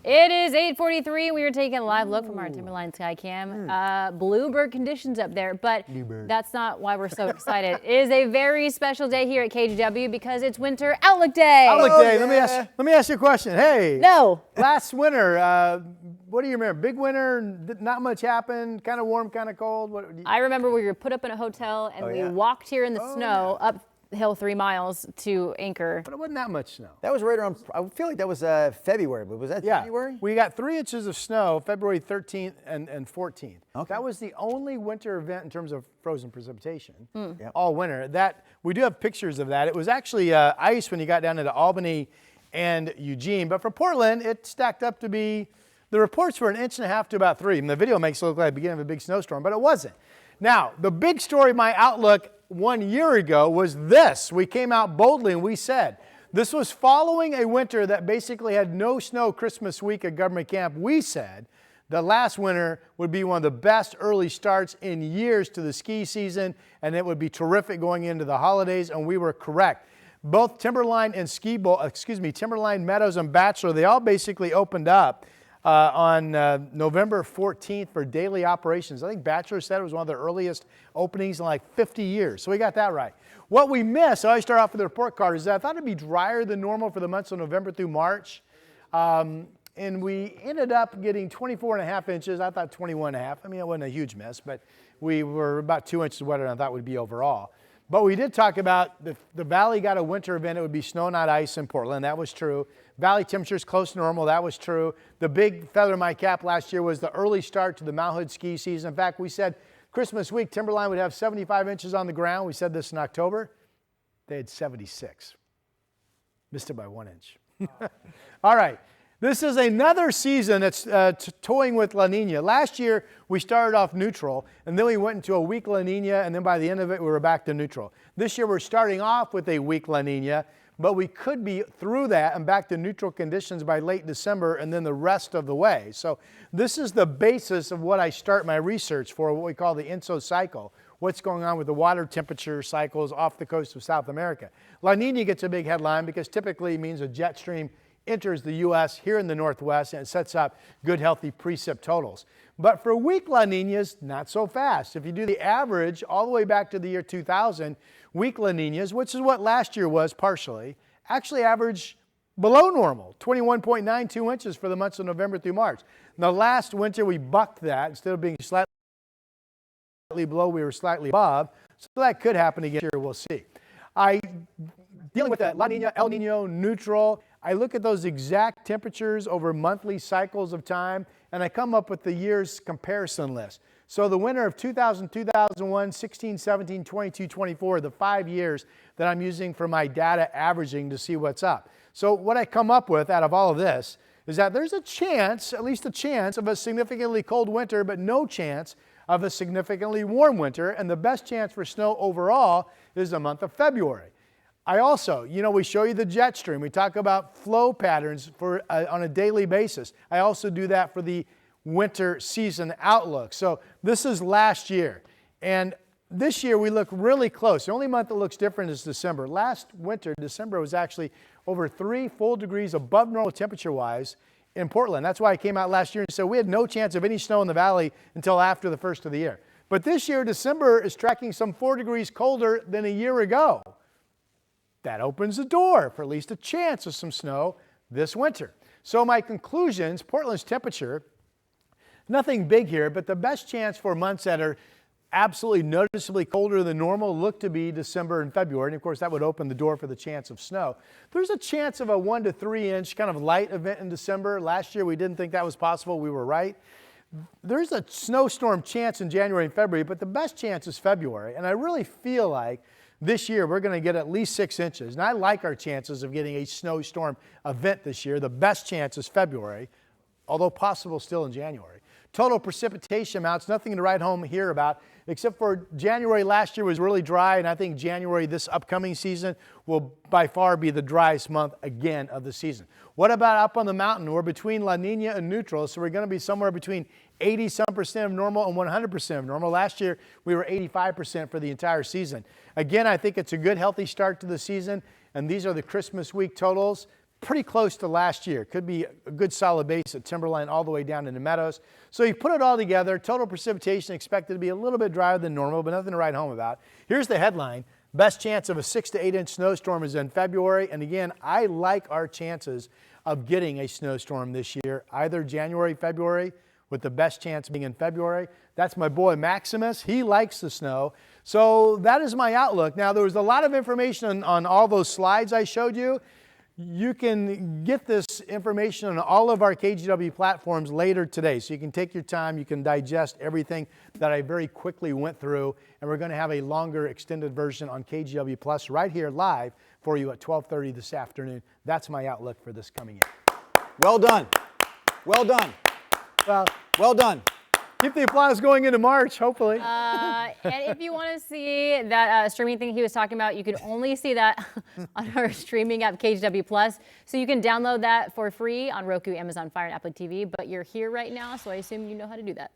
It is 8:43. We are taking a live look from our Timberline Skycam. Bluebird conditions up there, but that's not why we're so excited. It is a very special day here at KGW because it's Winter Outlook Day. Outlook Day. Yeah. Let me ask you a question. Hey. No. Last winter, what do you remember? Big winter, not much happened, kind of warm, kind of cold. I remember we were put up in a hotel and we walked here in the snow up hill 3 miles to Anchor. But it wasn't that much snow. That was right around, I feel like that was February, but was that January? We got 3 inches of snow February 13th and 14th. Okay. That was the only winter event in terms of frozen precipitation all winter. We do have pictures of that. It was actually ice when you got down into Albany and Eugene, but for Portland, it stacked up to be, the reports were 1.5 inches to about 3. And the video makes it look like the beginning of a big snowstorm, but it wasn't. Now, the big story, my outlook 1 year ago was this. We came out boldly and we said, this was following a winter that basically had no snow Christmas week at government camp. We said the last winter would be one of the best early starts in years to the ski season, and it would be terrific going into the holidays, and we were correct. Both Timberline and Timberline, Meadows, and Bachelor, they all basically opened up on November 14th for daily operations. I think Bachelor said it was one of the earliest openings in like 50 years. So we got that right. What we missed, I always start off with the report card, is that I thought it'd be drier than normal for the months of November through March. And we ended up getting 24.5 inches. I thought 21.5. I mean, it wasn't a huge miss, but we were about 2 inches wetter than I thought would be overall. But we did talk about the Valley got a winter event. It would be snow, not ice in Portland. That was true. Valley temperatures close to normal. That was true. The big feather in my cap last year was the early start to the Mount Hood ski season. In fact, we said Christmas week, Timberline would have 75 inches on the ground. We said this in October. They had 76. Missed it by 1 inch. All right. This is another season that's toying with La Niña. Last year, we started off neutral, and then we went into a weak La Niña, and then by the end of it, we were back to neutral. This year, we're starting off with a weak La Niña, but we could be through that and back to neutral conditions by late December and then the rest of the way. So this is the basis of what I start my research for, what we call the ENSO cycle, what's going on with the water temperature cycles off the coast of South America. La Niña gets a big headline because typically it means a jet stream enters the U.S. here in the Northwest, and it sets up good, healthy precip totals. But for weak La Niñas, not so fast. If you do the average all the way back to the year 2000, weak La Niñas, which is what last year was partially, actually average below normal, 21.92 inches for the months of November through March. Now, last winter, we bucked that. Instead of being slightly below, we were slightly above. So that could happen again here. We'll see. Dealing with that La Niña, El Niño, neutral, I look at those exact temperatures over monthly cycles of time, and I come up with the year's comparison list. So the winter of 2000, 2001, 16, 17, 22, 24, the 5 years that I'm using for my data averaging to see what's up. So what I come up with out of all of this is that there's a chance, at least a chance, of a significantly cold winter, but no chance of a significantly warm winter, and the best chance for snow overall is the month of February. I also, we show you the jet stream. We talk about flow patterns on a daily basis. I also do that for the winter season outlook. So this is last year. And this year we look really close. The only month that looks different is December. Last winter, December was actually over 3 full degrees above normal temperature-wise in Portland. That's why I came out last year and said we had no chance of any snow in the valley until after the first of the year. But this year, December is tracking some 4 degrees colder than a year ago. That opens the door for at least a chance of some snow this winter. So my conclusions, Portland's temperature, nothing big here, but the best chance for months that are absolutely noticeably colder than normal look to be December and February. And of course, that would open the door for the chance of snow. There's a chance of a 1 to 3 inch kind of light event in December. Last year, we didn't think that was possible. We were right. There's a snowstorm chance in January and February, but the best chance is February. And I really feel like this year, we're going to get at least 6 inches. And I like our chances of getting a snowstorm event this year. The best chance is February, although possible still in January. Total precipitation amounts, nothing to write home here about, except for January last year was really dry, and I think January this upcoming season will by far be the driest month again of the season. What about up on the mountain? We're between La Niña and neutral, so we're going to be somewhere between 80-some% of normal and 100% of normal. Last year, we were 85% for the entire season. Again, I think it's a good, healthy start to the season, and these are the Christmas week totals. pretty close to last year. Could be a good solid base at Timberline all the way down into Meadows. So you put it all together, total precipitation expected to be a little bit drier than normal, but nothing to write home about. Here's the headline. Best chance of a 6 to 8 inch snowstorm is in February. And again, I like our chances of getting a snowstorm this year, either January, February, with the best chance being in February. That's my boy Maximus. He likes the snow. So that is my outlook. Now, there was a lot of information on all those slides I showed you. You can get this information on all of our KGW platforms later today. So you can take your time, you can digest everything that I very quickly went through, and we're going to have a longer extended version on KGW Plus right here live for you at 12:30 this afternoon. That's my outlook for this coming year. Well done. Well done. Well done. Keep the applause going into March, hopefully. And if you want to see that streaming thing he was talking about, you can only see that on our streaming app, KGW Plus. So you can download that for free on Roku, Amazon Fire, and Apple TV. But you're here right now, so I assume you know how to do that.